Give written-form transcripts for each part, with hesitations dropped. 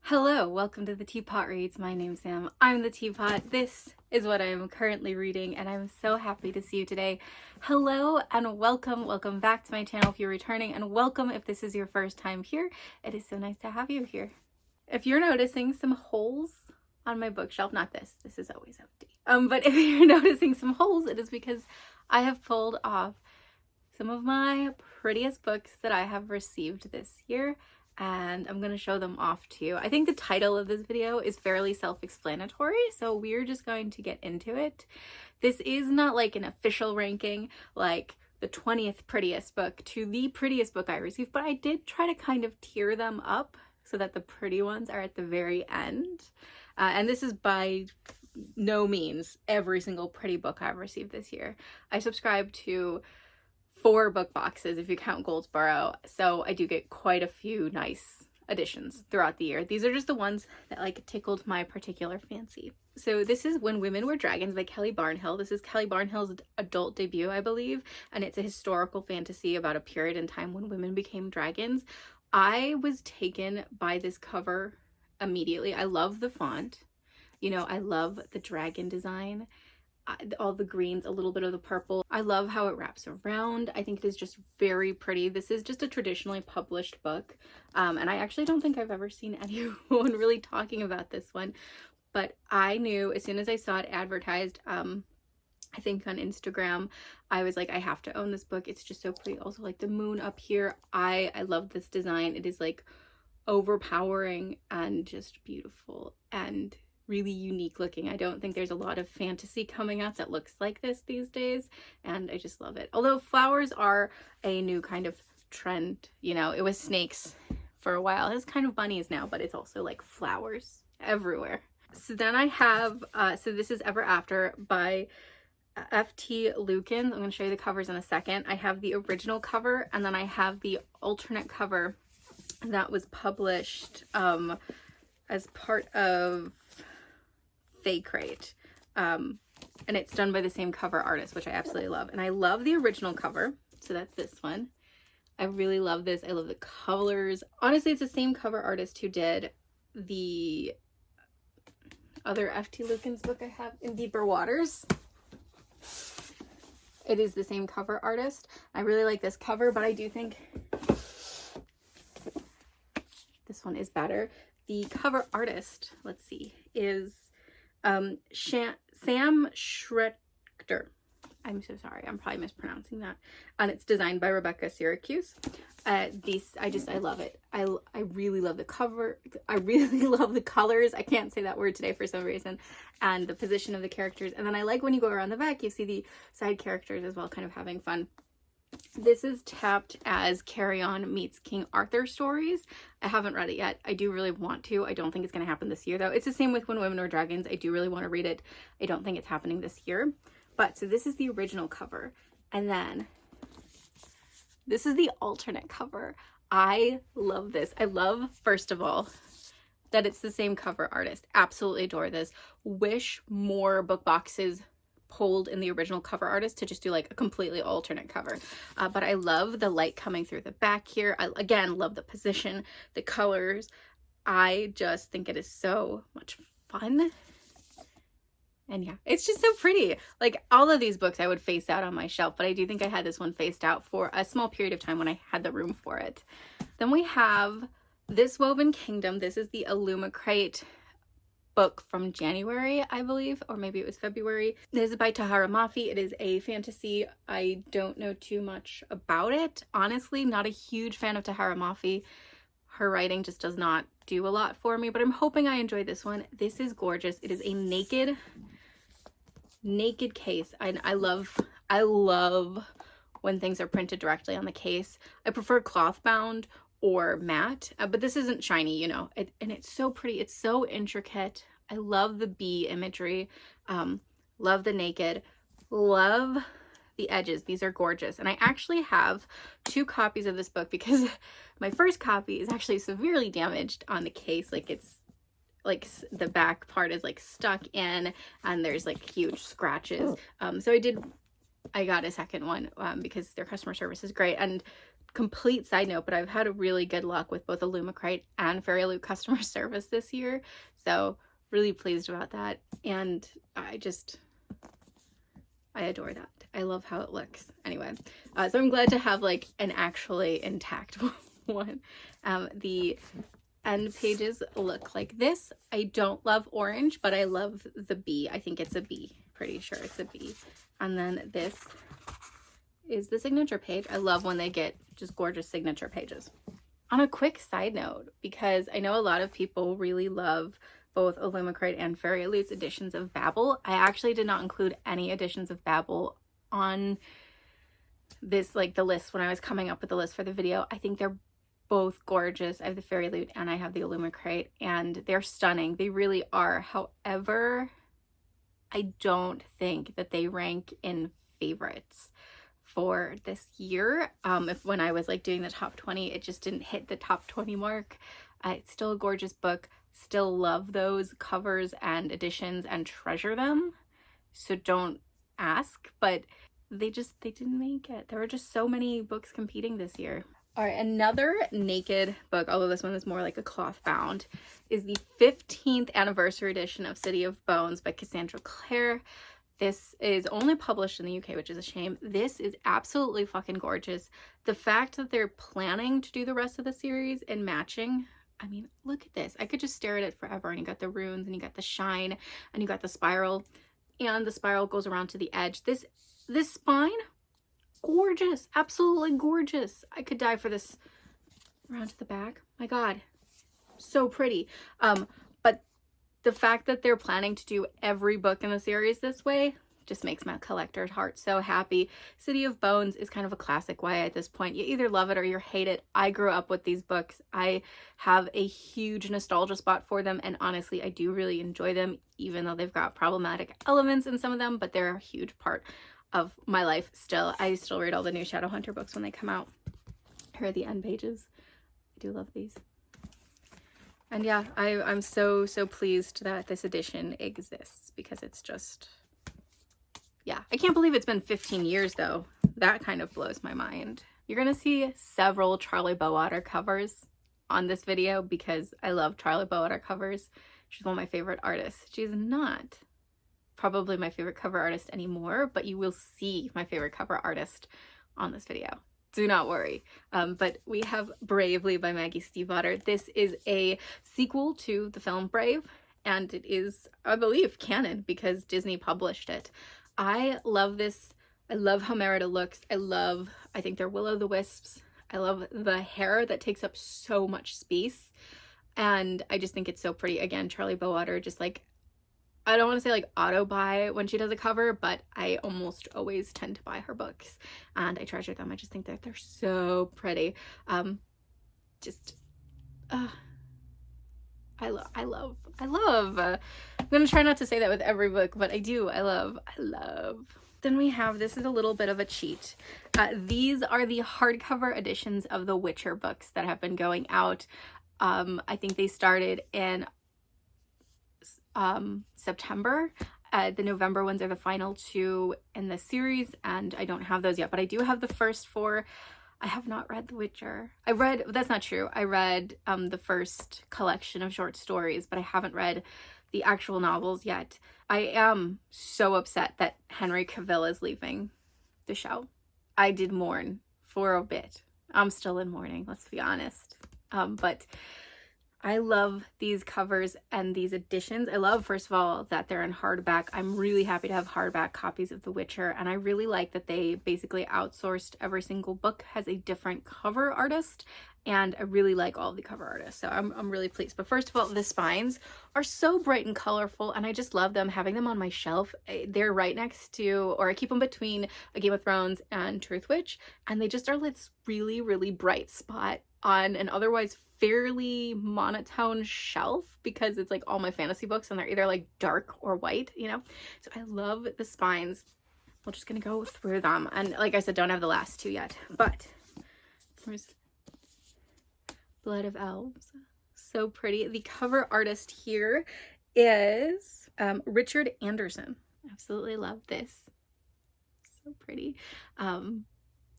Hello, welcome to the Teapot Reads. My name's Sam. I'm the Teapot. This is what I am currently reading, and I'm so happy to see you today. Hello and welcome. Welcome back to my channel if you're returning, and welcome if this is your first time here. It is so nice to have you here. If you're noticing some holes on my bookshelf, not this is always empty. But if you're noticing some holes, it is because I have pulled off some of my prettiest books that I have received this year, and I'm going to show them off to you. I think the title of this video is fairly self-explanatory, so we're just going to get into it. This is not like an official ranking, like the 20th prettiest book to the prettiest book I received, but I did try to kind of tier them up so that the pretty ones are at the very end. And this is by no means every single pretty book I've received this year. I subscribe to 4 book boxes if you count Goldsboro, so I do get quite a few nice additions throughout the year. These are just the ones that like tickled my particular fancy. So this is When Women Were Dragons by Kelly Barnhill. This is Kelly Barnhill's adult debut, I believe, and it's a historical fantasy about a period in time when women became dragons. I was taken by this cover immediately. I love the font. You know, I love the dragon design. All the greens, a little bit of the purple. I love how it wraps around. I think it is just very pretty. This is just a traditionally published book, and I actually don't think I've ever seen anyone really talking about this one, but I knew as soon as I saw it advertised, I think on Instagram, I was like, I have to own this book. It's just so pretty. Also, like the moon up here, I love this design. It is like overpowering and just beautiful and really unique looking. I don't think there's a lot of fantasy coming out that looks like this these days, and I just love it. Although flowers are a new kind of trend, you know, it was snakes for a while. It's kind of bunnies now, but it's also like flowers everywhere. So then I have, so this is Ever After by F.T. Lukens. I'm going to show you the covers in a second. I have the original cover, and then I have the alternate cover that was published as part of Crate, and it's done by the same cover artist, which I absolutely love. And I love the original cover, so that's this one. I really love this. I love the colors. Honestly, it's the same cover artist who did the other F.T. Lukens book I have, In Deeper Waters. It is the same cover artist. I really like this cover, but I do think this one is better. The cover artist, let's see, is Sam Schrechter. I'm so sorry, I'm probably mispronouncing that. And it's designed by Rebecca Syracuse. I love it. I really love the cover. I really love the colors. I can't say that word today for some reason. And the position of the characters. And then I like when you go around the back, you see the side characters as well, kind of having fun. This is tapped as Carry On meets King Arthur stories. I haven't read it yet. I do really want to. I don't think it's going to happen this year though. It's the same with When Women Were Dragons. I do really want to read it. I don't think it's happening this year. But so this is the original cover. And then this is the alternate cover. I love this. I love, first of all, that it's the same cover artist. Absolutely adore this. Wish more book boxes pulled in the original cover artist to just do like a completely alternate cover, but I love the light coming through the back here. I again love the position, the colors. I just think it is so much fun, and yeah, it's just so pretty. Like all of these books I would face out on my shelf, but I do think I had this one faced out for a small period of time when I had the room for it. Then we have This Woven Kingdom. This is the Illumicrate book from January, I believe, or maybe it was February. This is by Tahara Mafi. It is a fantasy. I don't know too much about it. Honestly, not a huge fan of Tahara Mafi. Her writing just does not do a lot for me, but I'm hoping I enjoy this one. This is gorgeous. It is a naked case. I love when things are printed directly on the case. I prefer cloth bound or matte, but this isn't shiny, you know, and it's so pretty. It's so intricate. I love the bee imagery, love the naked, love the edges. These are gorgeous. And I actually have 2 copies of this book because my first copy is actually severely damaged on the case. Like it's like the back part is like stuck in and there's like huge scratches. So I got a second one because their customer service is great. And complete side note, but I've had a really good luck with both Illumicrate and Fairy Loot customer service this year. So really pleased about that. And I adore that. I love how it looks. Anyway, so I'm glad to have like an actually intact one. The end pages look like this. I don't love orange, but I love the bee. I think it's a bee. Pretty sure it's a bee. And then this is the signature page. I love when they get just gorgeous signature pages. On a quick side note, because I know a lot of people really love both Illumicrate and Fairy Loot's editions of Babel, I actually did not include any editions of Babel on this, like the list when I was coming up with the list for the video. I think they're both gorgeous. I have the Fairy Loot and I have the Illumicrate, and they're stunning. They really are. However, I don't think that they rank in favorites for this year. If when I was like doing the top 20, it just didn't hit the top 20 mark. It's still a gorgeous book. Still love those covers and editions and treasure them. So don't ask, but they didn't make it. There were just so many books competing this year. All right, another naked book, although this one is more like a cloth bound, is the 15th anniversary edition of City of Bones by Cassandra Clare. This is only published in the UK, which is a shame. This is absolutely fucking gorgeous. The fact that they're planning to do the rest of the series and matching, I mean, look at this. I could just stare at it forever. And you got the runes and you got the shine and you got the spiral, and the spiral goes around to the edge. This spine, gorgeous, absolutely gorgeous. I could die for this around to the back. My God, so pretty. But the fact that they're planning to do every book in the series this way just makes my collector's heart so happy. City of Bones is kind of a classic YA at this point. You either love it or you hate it. I grew up with these books. I have a huge nostalgia spot for them, and honestly, I do really enjoy them, even though they've got problematic elements in some of them, but they're a huge part of my life still. I still read all the new Shadowhunter books when they come out. Here are the end pages. I do love these. And yeah, I'm so pleased that this edition exists, because it's just, yeah. I can't believe it's been 15 years though. That kind of blows my mind. You're gonna see several Charlie Bowater covers on this video because I love Charlie Bowater covers. She's one of my favorite artists. She's not probably my favorite cover artist anymore, but you will see my favorite cover artist on this video. Do not worry. But we have Bravely by Maggie Stiefvater. This is a sequel to the film Brave, and it is, I believe, canon because Disney published it. I love this. I love how Merida looks. I think they're will-o'-the-wisps. I love the hair that takes up so much space, and I just think it's so pretty. Again, Charlie Bowater, just like, I don't want to say like auto buy when she does a cover, but I almost always tend to buy her books and I treasure them. I just think that they're so pretty. I love. I'm gonna try not to say that with every book, but I do. I love. Then we have, this is a little bit of a cheat. These are the hardcover editions of the Witcher books that have been going out. I think they started in September. The November ones are the final two in the series, and I don't have those yet, but I do have the first four. I have not read The Witcher. That's not true. I read the first collection of short stories, but I haven't read the actual novels yet. I am so upset that Henry Cavill is leaving the show. I did mourn for a bit. I'm still in mourning, let's be honest. But I love these covers and these editions. I love, first of all, that they're in hardback. I'm really happy to have hardback copies of The Witcher, and I really like that they basically outsourced every single book has a different cover artist, and I really like all of the cover artists, so I'm really pleased. But first of all, the spines are so bright and colorful, and I just love them. Having them on my shelf, they're right next to, or I keep them between a Game of Thrones and Truth Witch, and they just are this really bright spot on an otherwise fairly monotone shelf, because it's like all my fantasy books and they're either like dark or white, you know? So I love the spines. We're just gonna go through them. And like I said, don't have the last two yet, but there's Blood of Elves. So pretty. The cover artist here is Richard Anderson. Absolutely love this. So pretty.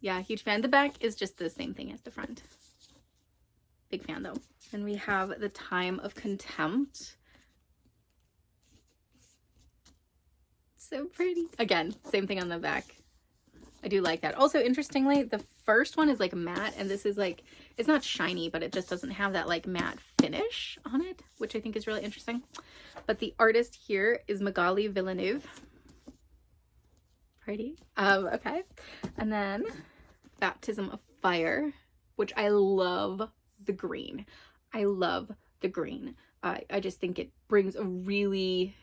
Yeah, huge fan. The back is just the same thing as the front. Big fan though. And we have The Time of Contempt. So pretty. Again, same thing on the back. I do like that. Also, interestingly, the first one is like matte, and this is like, it's not shiny, but it just doesn't have that like matte finish on it, which I think is really interesting. But the artist here is Magali Villeneuve. Pretty. Okay. And then Baptism of Fire, which I love the green. I love the green. I just think it brings a really,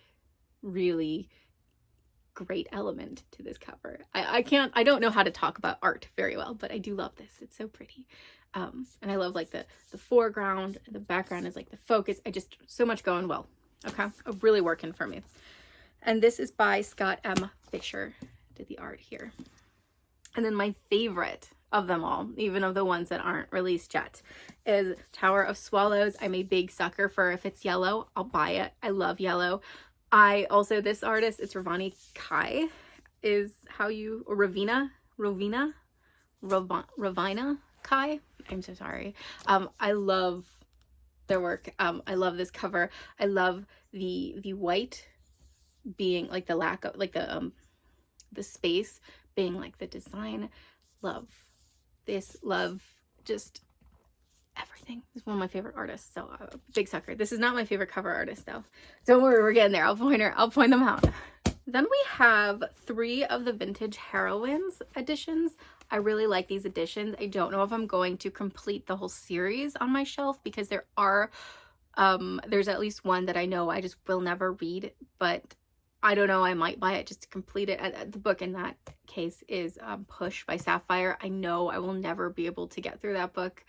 really great element to this cover. I don't know how to talk about art very well, but I do love this. It's so pretty. And I love like the foreground, and the background is like the focus. So much going well. Okay, really working for me. And this is by Scott M. Fisher, did the art here. And then my favorite of them all, even of the ones that aren't released yet, is Tower of Swallows. I'm a big sucker for, if it's yellow, I'll buy it. I love yellow. This artist, it's Ravani Kai, is how you, or Ravina Kai. I'm so sorry. I love their work. I love this cover. I love the white being like the lack of, like the space being like the design. Love this, love just everything. He's one of my favorite artists, so big sucker. This is not my favorite cover artist though. Don't worry, we're getting there. I'll point them out. Then we have 3 of the Vintage Heroines editions. I really like these editions. I don't know if I'm going to complete the whole series on my shelf, because there are there's at least one that I know I just will never read, but I don't know, I might buy it just to complete it. The book in that case is Push by Sapphire. I know I will never be able to get through that book.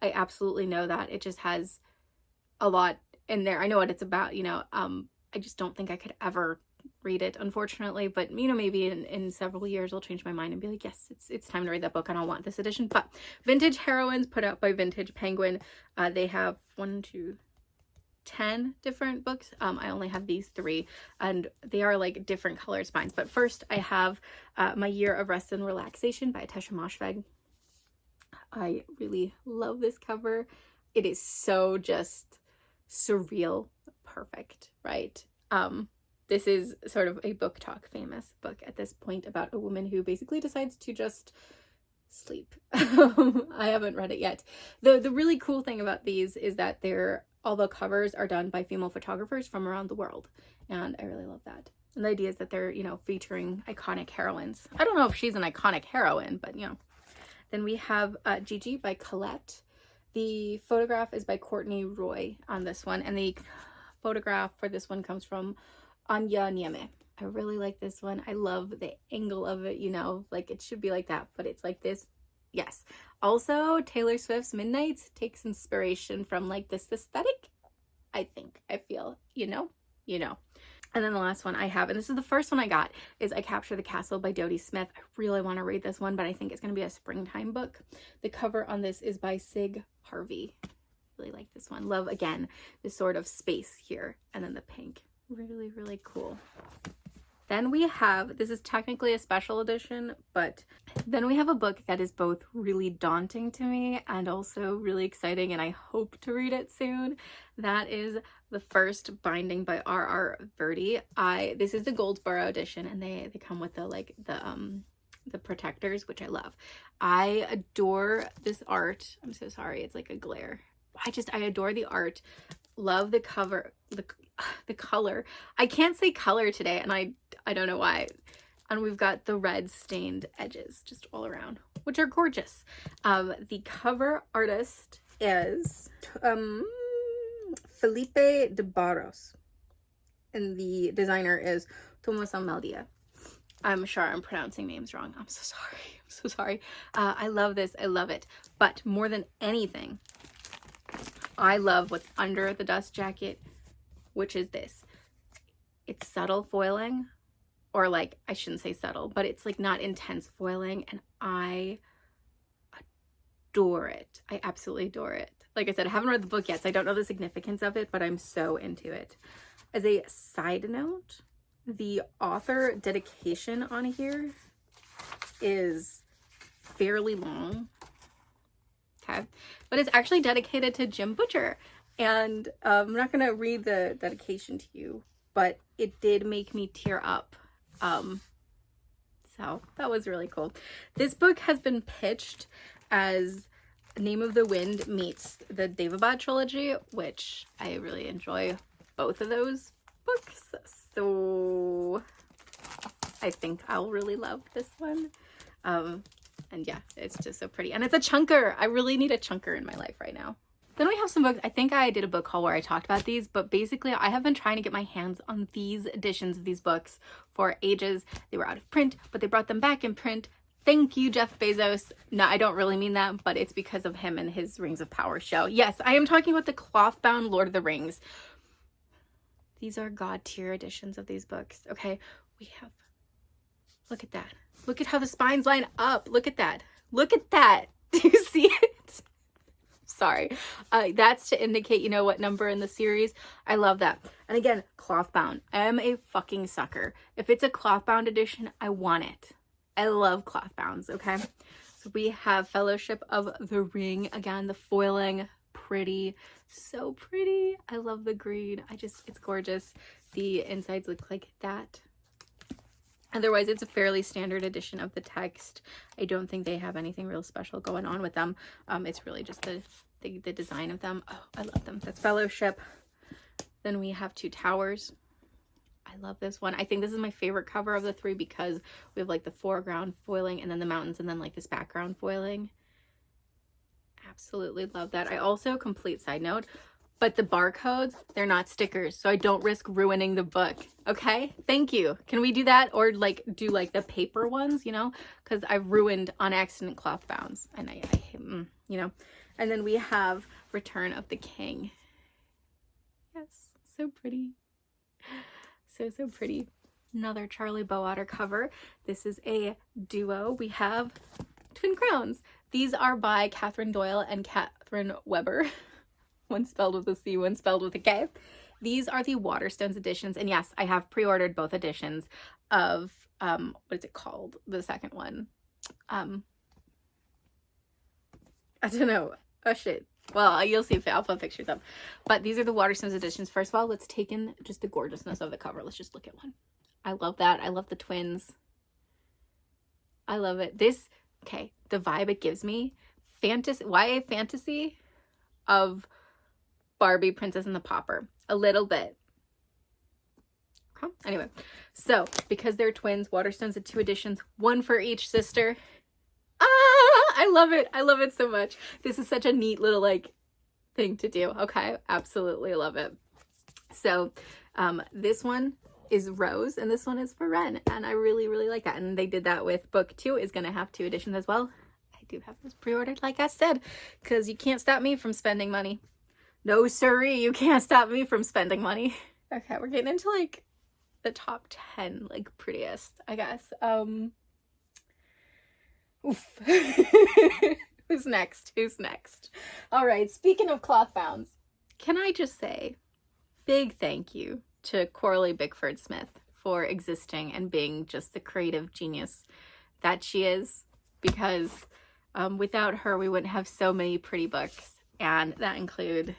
I absolutely know that. It just has a lot in there. I know what it's about, you know. I just don't think I could ever read it, unfortunately. But, you know, maybe in several years I'll change my mind and be like, yes, it's time to read that book and I'll want this edition. But Vintage Heroines, put out by Vintage Penguin. They have 10 different books. I only have these 3, and they are like different color spines. But first I have My Year of Rest and Relaxation by Tesha Moshfegh. I really love this cover. It is so just surreal, perfect, right? This is sort of a book talk famous book at this point about a woman who basically decides to just sleep. I haven't read it yet. The really cool thing about these is that all the covers are done by female photographers from around the world, and I really love that. And the idea is that they're, you know, featuring iconic heroines. I don't know if she's an iconic heroine, but you know. Then we have Gigi by Colette. The photograph is by Courtney Roy on this one, and the photograph for this one comes from Anya Nieme. I really like this one. I love the angle of it, you know, like it should be like that, but it's like this. Yes. Also, Taylor Swift's Midnights takes inspiration from like this aesthetic, I feel, you know. And then the last one I have, and this is the first one I got, is I Capture the Castle by Dodie Smith. I really want to read this one, but I think it's going to be a springtime book. The cover on this is by Sig Harvey. Really like this one. Love, again, this sort of space here, and then the pink. Really, really cool. Then we have, this is technically a special edition, but then we have a book that is both really daunting to me and also really exciting, and I hope to read it soon. That is The First Binding by R.R. Verdi. This is the Goldsboro edition, and they come with the protectors, which I love. I adore this art. I'm so sorry, it's like a glare. I adore the art. Love the cover, the color. I can't say color today, and I don't know why. And we've got the red stained edges just all around, which are gorgeous. The cover artist is Felipe de Barros, and the designer is Tomas Almeida. I'm sure I'm pronouncing names wrong. I'm so sorry. I love this. I love it. But more than anything, I love what's under the dust jacket, which is this. It's subtle foiling, or like, I shouldn't say subtle, but it's like not intense foiling, and I adore it. I absolutely adore it. Like I said, I haven't read the book yet, so I don't know the significance of it, but I'm so into it. As a side note, the author dedication on here is fairly long. Okay, but it's actually dedicated to Jim Butcher. And I'm not going to read the dedication to you, but it did make me tear up. So that was really cool. This book has been pitched as Name of the Wind meets the Devabad trilogy, which I really enjoy both of those books. So I think I'll really love this one. And yeah, it's just so pretty. And it's a chunker. I really need a chunker in my life right now. Then we have some books. I think I did a book haul where I talked about these, but basically I have been trying to get my hands on these editions of these books for ages. They were out of print, but they brought them back in print. Thank you, Jeff Bezos. No, I don't really mean that, but it's because of him and his Rings of Power show. Yes, I am talking about the cloth-bound Lord of the Rings. These are God tier editions of these books. Okay, we have, look at that. Look at how the spines line up. Look at that. Look at that. Do you see it? Sorry. That's to indicate, you know, what number in the series. I love that. And again, cloth bound. I am a fucking sucker. If it's a cloth bound edition, I want it. I love cloth bounds. Okay. So we have Fellowship of the Ring. Again, the foiling, pretty, so pretty. I love the green. It's gorgeous. The insides look like that. Otherwise, it's a fairly standard edition of the text. I don't think they have anything real special going on with them. It's really just the design of them. Oh, I love them. That's Fellowship. Then we have Two Towers. I love this one. I think this is my favorite cover of the three because we have like the foreground foiling and then the mountains and then like this background foiling. Absolutely love that. I also, complete side note, but the barcodes, they're not stickers, so I don't risk ruining the book. Okay, thank you. Can we do that? Or like do like the paper ones, you know, because I've ruined on accident cloth bounds and I you know. And then we have Return of the King. Yes, so pretty. So pretty. Another Charlie Bowater cover. This is a duo. We have Twin Crowns. These are by Catherine Doyle and Catherine Weber. One spelled with a C, one spelled with a K. These are the Waterstones editions. And yes, I have pre-ordered both editions of, what is it called? The second one. I don't know. Oh shit. Well, you'll see if I'll put pictures up. But these are the Waterstones editions. First of all, let's take in just the gorgeousness of the cover. Let's just look at one. I love that. I love the twins. I love it. This, okay, the vibe it gives me, fantasy, YA fantasy of Barbie, Princess and the Pauper. A little bit. Huh? Anyway, so because they're twins, Waterstones had 2 editions, one for each sister. I love it. I love it so much. This is such a neat little like thing to do. Okay, absolutely love it. So this one is Rose and this one is for Ren, and I really like that. And they did that with book 2 is going to have 2 editions as well. I do have those pre-ordered, like I said, because you can't stop me from spending money. No siree, you can't stop me from spending money. Okay, we're getting into like the top 10 like prettiest, I guess. Oof. Who's next? Who's next? All right, speaking of cloth bounds, can I just say big thank you to Coralie Bickford Smith for existing and being just the creative genius that she is, because without her we wouldn't have so many pretty books, and that include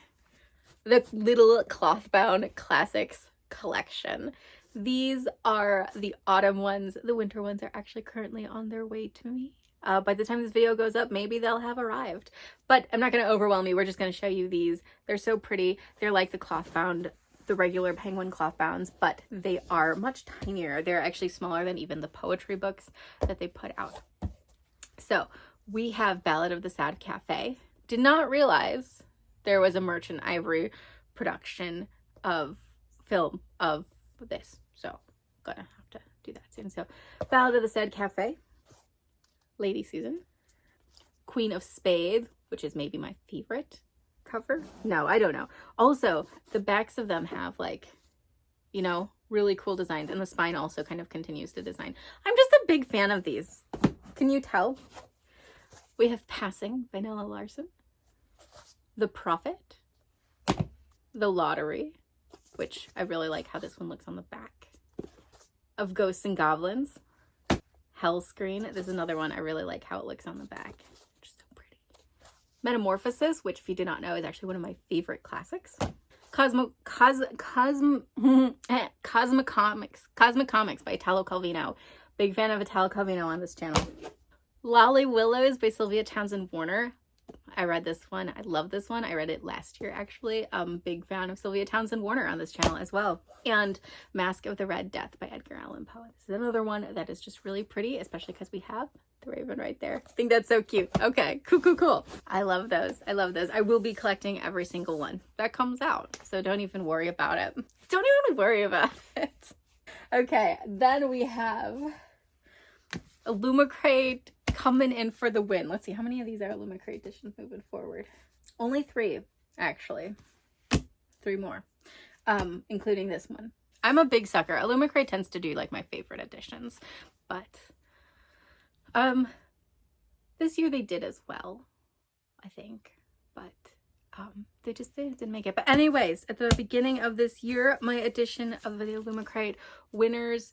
the little cloth bound classics collection. These are the autumn ones. The winter ones are actually currently on their way to me. By the time this video goes up, maybe they'll have arrived. But I'm not going to overwhelm you. We're just going to show you these. They're so pretty. They're like the cloth bound, the regular Penguin cloth bounds, but they are much tinier. They're actually smaller than even the poetry books that they put out. So we have Ballad of the Sad Cafe. Did not realize there was a Merchant Ivory production of film of this. So gonna have to do that soon. So Ballad of the Sad Cafe. Lady Susan, Queen of Spades, which is maybe my favorite cover. No, I don't know. Also, the backs of them have like, you know, really cool designs, and the spine also kind of continues to design. I'm just a big fan of these. Can you tell? We have Passing by Nella Larson, The Prophet, The Lottery, which I really like how this one looks on the back, of Ghosts and Goblins, Hell Screen. This is another one. I really like how it looks on the back. Just so pretty. Metamorphosis, which if you do not know is actually one of my favorite classics. Cosmic Comics by Italo Calvino. Big fan of Italo Calvino on this channel. Lolly Willows by Sylvia Townsend Warner. I read this one. I love this one. I read it last year, actually. Big fan of Sylvia Townsend Warner on this channel as well. And Mask of the Red Death by Edgar Allan Poe. This is another one that is just really pretty, especially because we have the raven right there. I think that's so cute. Okay, cool. I love those. I love those. I will be collecting every single one that comes out. So don't even worry about it. Don't even worry about it. Okay, then we have Illumicrate coming in for the win. Let's see, how many of these are Illumicrate editions moving forward? Only 3, actually. 3 more, including this one. I'm a big sucker. Illumicrate tends to do like my favorite editions, but this year they did as well, I think, but they didn't make it. But anyways, at the beginning of this year, my edition of the Illumicrate Winners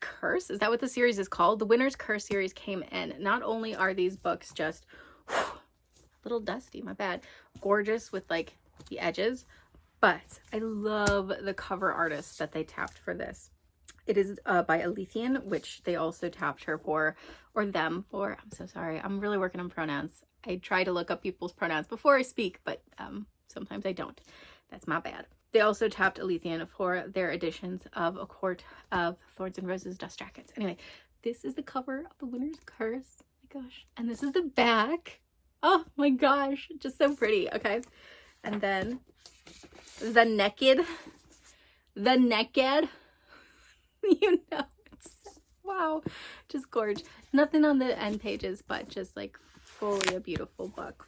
Curse, is that what the series is called? The Winner's Curse series came in. Not only are these books just a little dusty, my bad, gorgeous with like the edges, but I love the cover artist that they tapped for this. It is by Alethian, which they also tapped her for, or them for. I'm so sorry. I'm really working on pronouns. I try to look up people's pronouns before I speak, but sometimes I don't. That's my bad. They also tapped Alethian for their editions of A Court of Thorns and Roses Dust Jackets. Anyway, this is the cover of The Winner's Curse. Oh my gosh. And this is the back. Oh my gosh. Just so pretty. Okay. And then the naked. You know, it's, wow. Just gorge. Nothing on the end pages, but just like fully a beautiful book.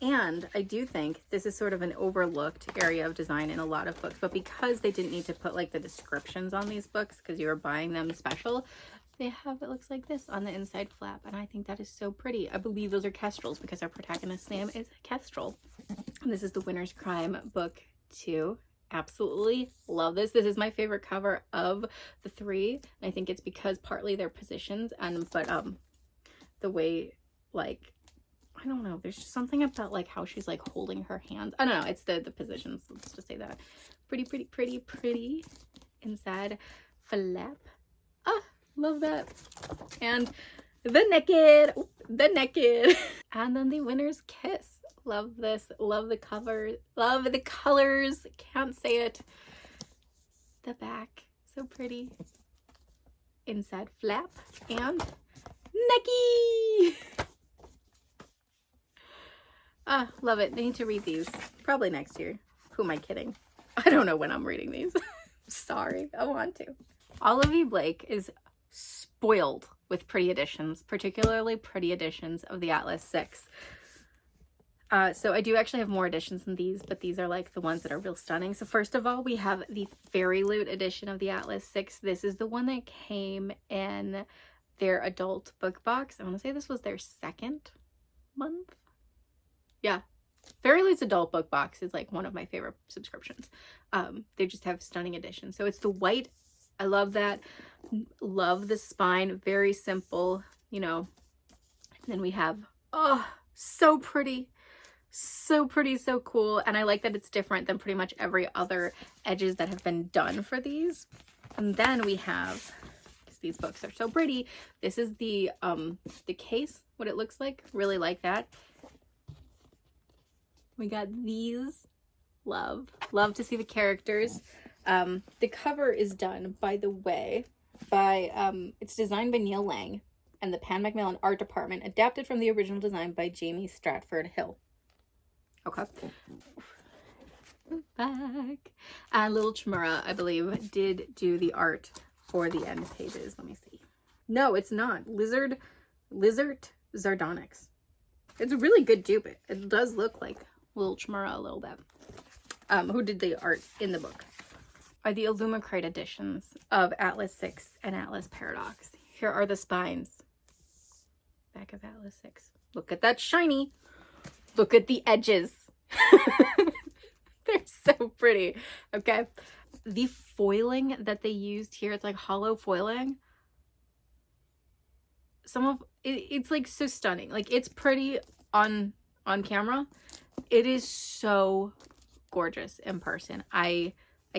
And I do think this is sort of an overlooked area of design in a lot of books, but because they didn't need to put like the descriptions on these books because you were buying them special, they have, it looks like this on the inside flap, and I think that is so pretty. I believe those are kestrels because our protagonist's name is Kestrel. And this is the Winner's Crime book 2. Absolutely love this. This is my favorite cover of the 3, and I think it's because partly their positions but the way, like, I don't know, there's just something about like how she's like holding her hands. I don't know, it's the positions. Let's just say that. Pretty inside flap. Ah, love that. And the naked and then the Winner's Kiss. Love this. Love the cover. Love the colors. Can't say it. The back, so pretty. Inside flap and necky. Ah, love it. I need to read these. Probably next year. Who am I kidding? I don't know when I'm reading these. Sorry. I want to. Olivia Blake is spoiled with pretty editions, particularly pretty editions of the Atlas 6. So I do actually have more editions than these, but these are like the ones that are real stunning. So first of all, we have the Fairy Loot edition of the Atlas 6. This is the one that came in their adult book box. I want to say this was their 2nd month. Yeah, Fairy Loot's adult book box is like one of my favorite subscriptions. They just have stunning editions. So it's the white. I love that. Love the spine. Very simple, you know. And then we have, oh, so pretty. So pretty, so cool. And I like that it's different than pretty much every other edges that have been done for these. And then we have, because these books are so pretty, this is the case, what it looks like. Really like that. We got these. Love to see the characters. The cover is done, by the way, by it's designed by Neil Lang and the Pan Macmillan art department, adapted from the original design by Jamie Stratford Hill. Okay. Back. And Little Chimera, I believe, did do the art for the end pages. Let me see. No, it's not. Lizard Zardonyx. It's a really good dupe. It does look like Little Chimera a little bit. Who did the art in the book are the Illumicrate editions of Atlas 6 and Atlas Paradox. Here are the spines. Back of Atlas 6. Look at that shiny. Look at the edges. They're so pretty. Okay. The foiling that they used here, it's like hollow foiling. some of it, it's like so stunning. Like, it's pretty on camera. It is so gorgeous in person. I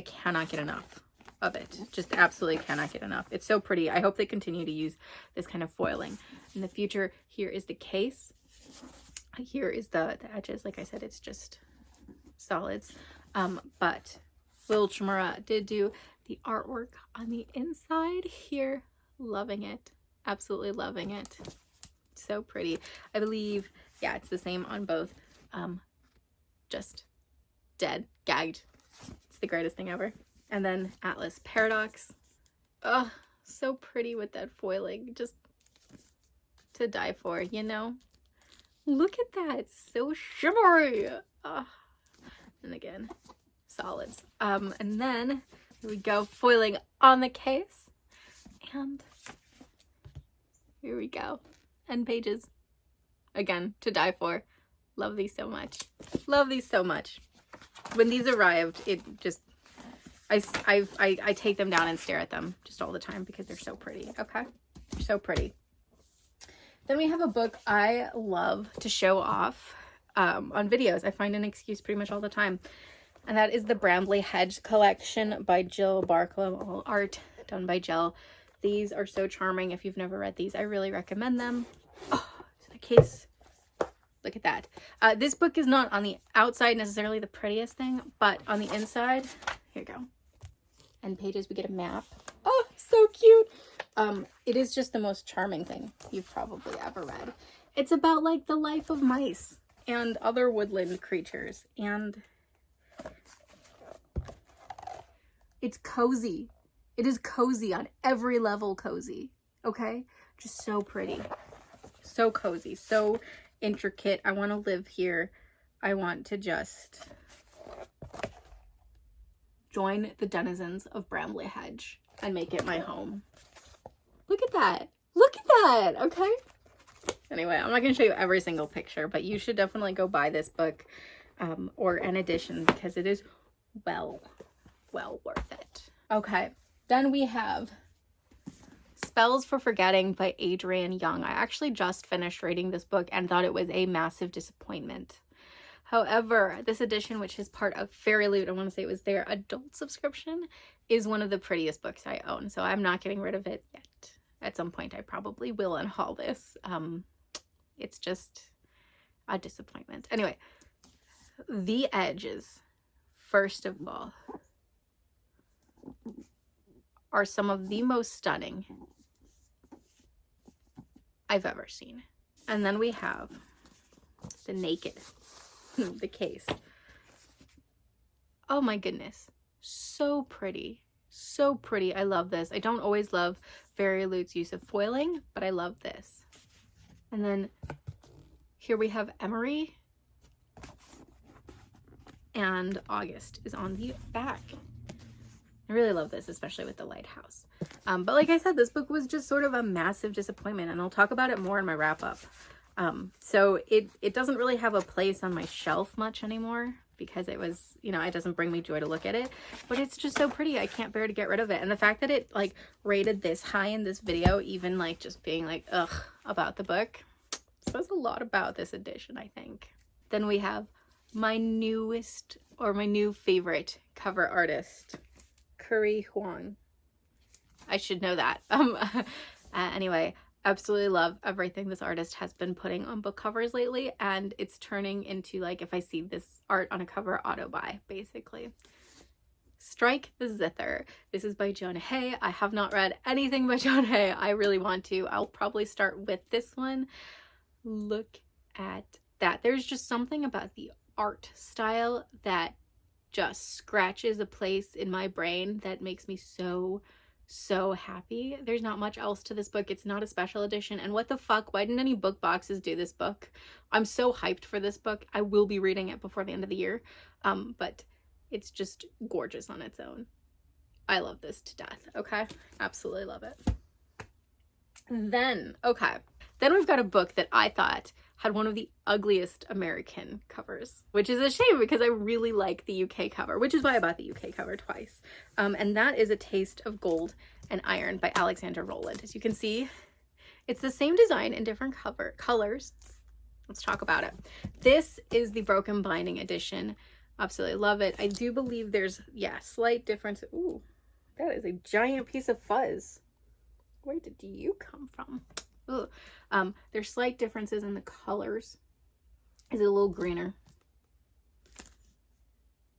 cannot get enough of it. Just absolutely cannot get enough. It's so pretty. I hope they continue to use this kind of foiling in the future. Here is the case. Here is the edges. Like I said, it's just solids. But Will Chimura did do the artwork on the inside here. Loving it. Absolutely loving it. So pretty. I believe, yeah, it's the same on both. Just dead, gagged. It's the greatest thing ever. And then Atlas Paradox. Oh, so pretty with that foiling. Just to die for, you know? Look at that. It's so shimmery. Oh. And again, solids. And then here we go, foiling on the case. And here we go. End pages. Again, to die for. Love these so much. Love these so much. When these arrived, it just, I take them down and stare at them just all the time because they're so pretty. Okay? They're so pretty. Then we have a book I love to show off on videos. I find an excuse pretty much all the time. And that is the Bramley Hedge collection by Jill Barklow. All art done by Jill. These are so charming. If you've never read these, I really recommend them. Oh, the case. Look at that. This book is not on the outside necessarily the prettiest thing, but on the inside, here you go. End pages, we get a map. Oh, so cute. It is just the most charming thing you've probably ever read. It's about like the life of mice and other woodland creatures, and it's cozy. It is cozy on every level cozy. Okay? Just so pretty. So cozy. So intricate. I want to live here. I want to just join the denizens of Bramley Hedge and make it my home. Look at that. Look at that. Okay. Anyway, I'm not going to show you every single picture, but you should definitely go buy this book or an edition because it is well worth it. Okay. Then we have Spells for Forgetting by Adrienne Young. I actually just finished reading this book and thought it was a massive disappointment. However, this edition, which is part of Fairy Loot, I want to say it was their adult subscription, is one of the prettiest books I own. So I'm not getting rid of it yet. At some point, I probably will unhaul this. It's just a disappointment. Anyway, the edges, first of all, are some of the most stunning I've ever seen. And then we have the naked, the case. Oh my goodness. So pretty. So pretty. I love this. I don't always love Fairy Loot's use of foiling, but I love this. And then here we have Emery. And August is on the back. I really love this, especially with the lighthouse. But like I said, this book was just sort of a massive disappointment, and I'll talk about it more in my wrap-up. So it doesn't really have a place on my shelf much anymore because it was, you know, it doesn't bring me joy to look at it, but it's just so pretty. I can't bear to get rid of it. And the fact that it like rated this high in this video, even like just being like, ugh, about the book, says a lot about this edition, I think. Then we have my newest, or my new favorite cover artist, Curry Huang. I should know that. Anyway, absolutely love everything this artist has been putting on book covers lately, and it's turning into like, if I see this art on a cover, auto buy, basically. Strike the Zither. This is by Joan Hay. I have not read anything by Joan Hay. I really want to. I'll probably start with this one. Look at that. There's just something about the art style that just scratches a place in my brain that makes me so happy. There's not much else to this book. It's not a special edition, and what the fuck, why didn't any book boxes do this book? I'm so hyped for this book. I will be reading it before the end of the year, but it's just gorgeous on its own. I love this to death. Okay, absolutely love it. Then we've got a book that I thought had one of the ugliest American covers, which is a shame because I really like the UK cover, which is why I bought the UK cover twice. And that is A Taste of Gold and Iron by Alexandra Rowland. As you can see, It's the same design in different colors. Let's talk about it. This is the broken binding edition. Absolutely love it. I do believe there's, yeah, slight difference. Ooh, that is a giant piece of fuzz. Where did you come from? Ooh. There's slight differences in the colors. Is it a little greener?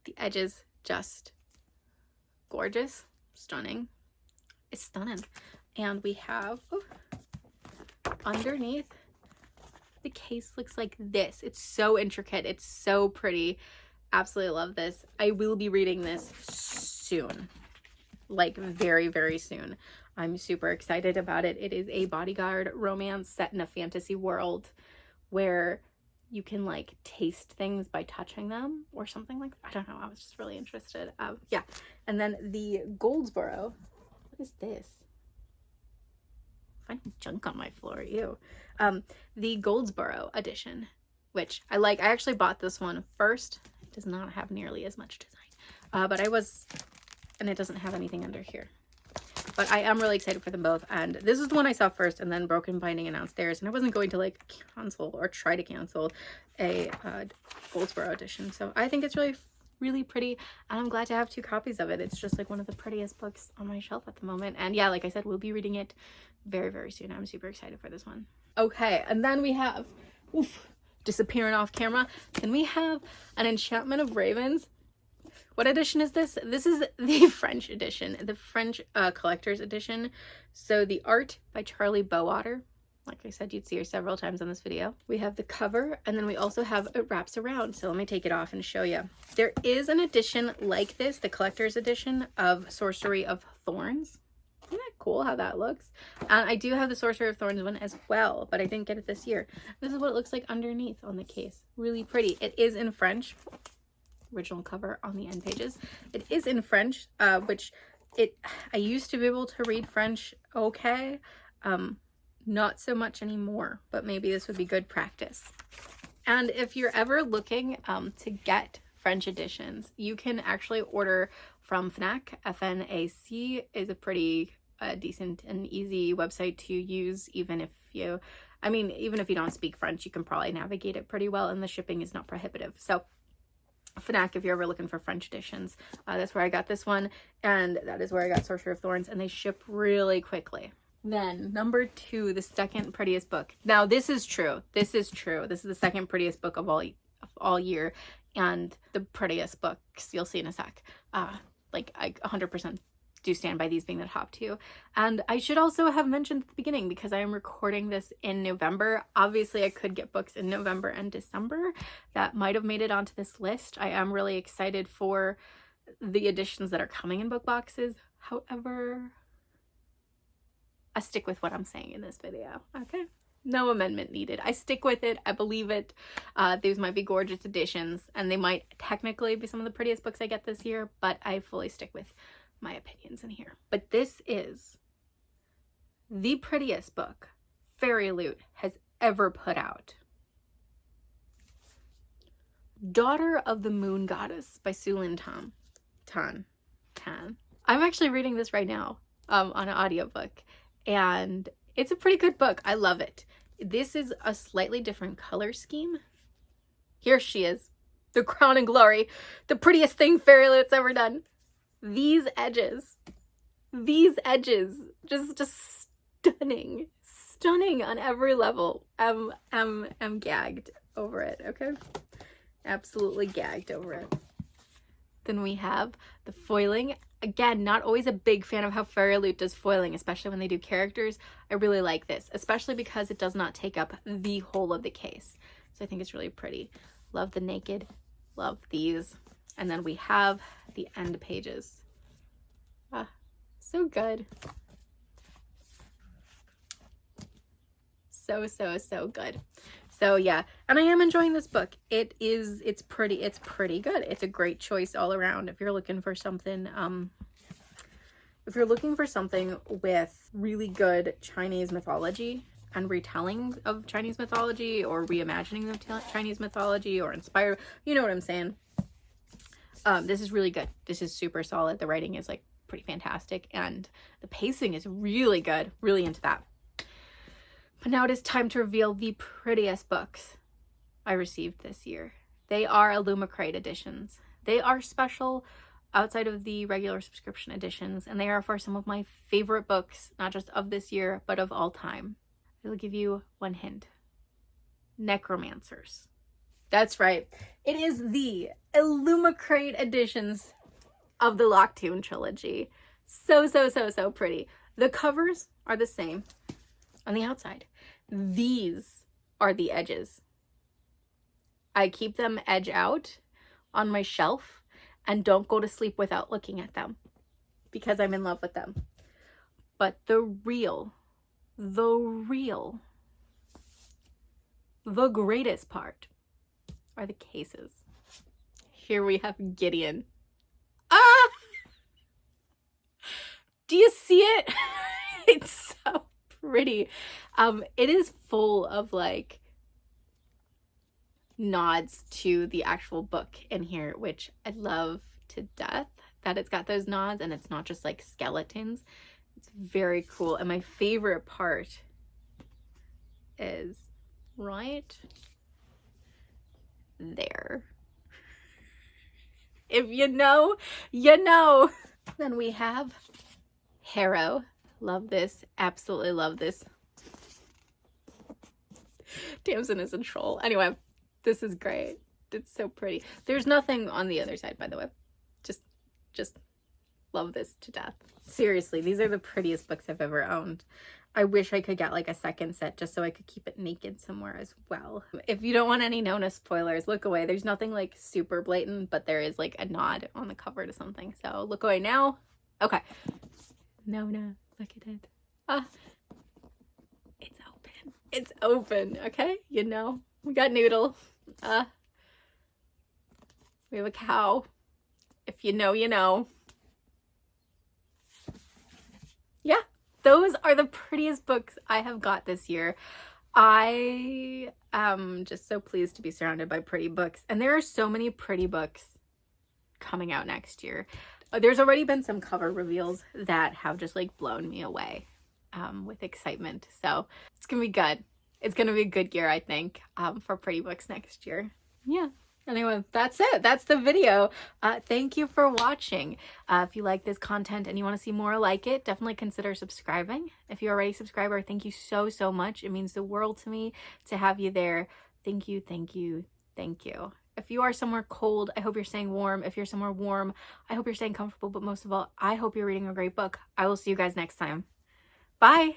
The edges, just gorgeous, stunning. It's stunning. And we have, oh, underneath, the case looks like this. It's so intricate. It's so pretty. Absolutely love this. I will be reading this soon, like very, very soon. I'm super excited about it. It is a bodyguard romance set in a fantasy world where you can like taste things by touching them or something like that. I don't know. I was just really interested. Yeah. And then the Goldsboro. What is this? Finding junk on my floor. Ew. The Goldsboro edition, which I like. I actually bought this one first. It does not have nearly as much design. But and it doesn't have anything under here. But I am really excited for them both. And this is the one I saw first, and then Broken Binding announced theirs. And I wasn't going to like cancel or try to cancel a Goldsboro edition. So I think it's really, really pretty. And I'm glad to have 2 copies of it. It's just like one of the prettiest books on my shelf at the moment. And yeah, like I said, we'll be reading it very, very soon. I'm super excited for this one. Okay, and then we have, oof, disappearing off camera. Then we have An Enchantment of Ravens. What edition is this? This is the French edition, the French collector's edition. So the art by Charlie Bowater. Like I said, you'd see her several times on this video. We have the cover, and then we also have it wraps around. So let me take it off and show you. There is an edition like this, the collector's edition of Sorcery of Thorns. Isn't that cool how that looks? And I do have the Sorcery of Thorns one as well, but I didn't get it this year. This is what it looks like underneath on the case. Really pretty. It is in French. Original cover on the end pages. It is in French, which I used to be able to read French okay. Not so much anymore, but maybe this would be good practice. And if you're ever looking to get French editions, you can actually order from Fnac. FNAC is a pretty decent and easy website to use, even if you don't speak French, you can probably navigate it pretty well, and the shipping is not prohibitive. So Fnac, if you're ever looking for French editions, that's where I got this one, and that is where I got Sorcerer of Thorns, and they ship really quickly. Then number 2, the second prettiest book. Now this is true. This is true. This is the second prettiest book of all year, and the prettiest books you'll see in a sec. Like I 100% do stand by these being the top 2. And I should also have mentioned at the beginning, because I am recording this in November. Obviously I could get books in November and December that might have made it onto this list. I am really excited for the editions that are coming in book boxes. However, I stick with what I'm saying in this video, okay? No amendment needed. I stick with it. I believe it. These might be gorgeous editions, and they might technically be some of the prettiest books I get this year, but I fully stick with my opinions in here. But this is the prettiest book Fairy Loot has ever put out. Daughter of the Moon Goddess by Sulin Tan. I'm actually reading this right now on an audiobook, and it's a pretty good book. I love it. This is a slightly different color scheme. Here she is, the crown and glory, the prettiest thing Fairy Loot's ever done. These edges, just stunning on every level. I'm gagged over it, okay? Absolutely gagged over it. Then we have the foiling. Again, not always a big fan of how Fairy Loot does foiling, especially when they do characters. I really like this, especially because it does not take up the whole of the case. So I think it's really pretty. Love the naked, love these. And then we have the end pages. Ah, so good. So good. So yeah, and I am enjoying this book. It's pretty good. It's a great choice all around if you're looking for something with really good Chinese mythology and retelling of Chinese mythology, or reimagining of Chinese mythology, or inspired, you know what I'm saying. This is really good. This is super solid. The writing is like pretty fantastic, and the pacing is really good. Really into that. But now it is time to reveal the prettiest books I received this year. They are Illumicrate editions. They are special outside of the regular subscription editions, and they are for some of my favorite books, not just of this year, but of all time. I will give you one hint. Necromancers. That's right. It is the Illumicrate editions of the Locktoon trilogy. So pretty. The covers are the same on the outside. These are the edges. I keep them edge out on my shelf and don't go to sleep without looking at them because I'm in love with them. But the greatest part are the cases. Here we have Gideon. Ah! Do you see it? It's so pretty. It is full of like nods to the actual book in here, which I love to death, that it's got those nods and it's not just like skeletons. It's very cool. And my favorite part is right there. If you know, you know. Then we have Harrow. Love this. Absolutely love this. Tamsin is a troll. Anyway, this is great. It's so pretty. There's nothing on the other side, by the way. Just love this to death. Seriously, these are the prettiest books I've ever owned. I wish I could get like a second set just so I could keep it naked somewhere as well. If you don't want any Nona spoilers, look away. There's nothing like super blatant, but there is like a nod on the cover to something. So look away now. Okay. Nona, look at it. It's open. It's open, okay? You know, we got Noodle. We have a cow. If you know, you know. Yeah, those are the prettiest books I have got this year. I am just so pleased to be surrounded by pretty books. And there are so many pretty books coming out next year. There's already been some cover reveals that have just like blown me away with excitement. So it's gonna be good. It's gonna be a good year, I think, for pretty books next year. Yeah. Anyway, that's it. That's the video. Thank you for watching. If you like this content and you want to see more like it, definitely consider subscribing. If you're already a subscriber, thank you so much. It means the world to me to have you there. Thank you, thank you, thank you. If you are somewhere cold, I hope you're staying warm. If you're somewhere warm, I hope you're staying comfortable. But most of all, I hope you're reading a great book. I will see you guys next time. Bye.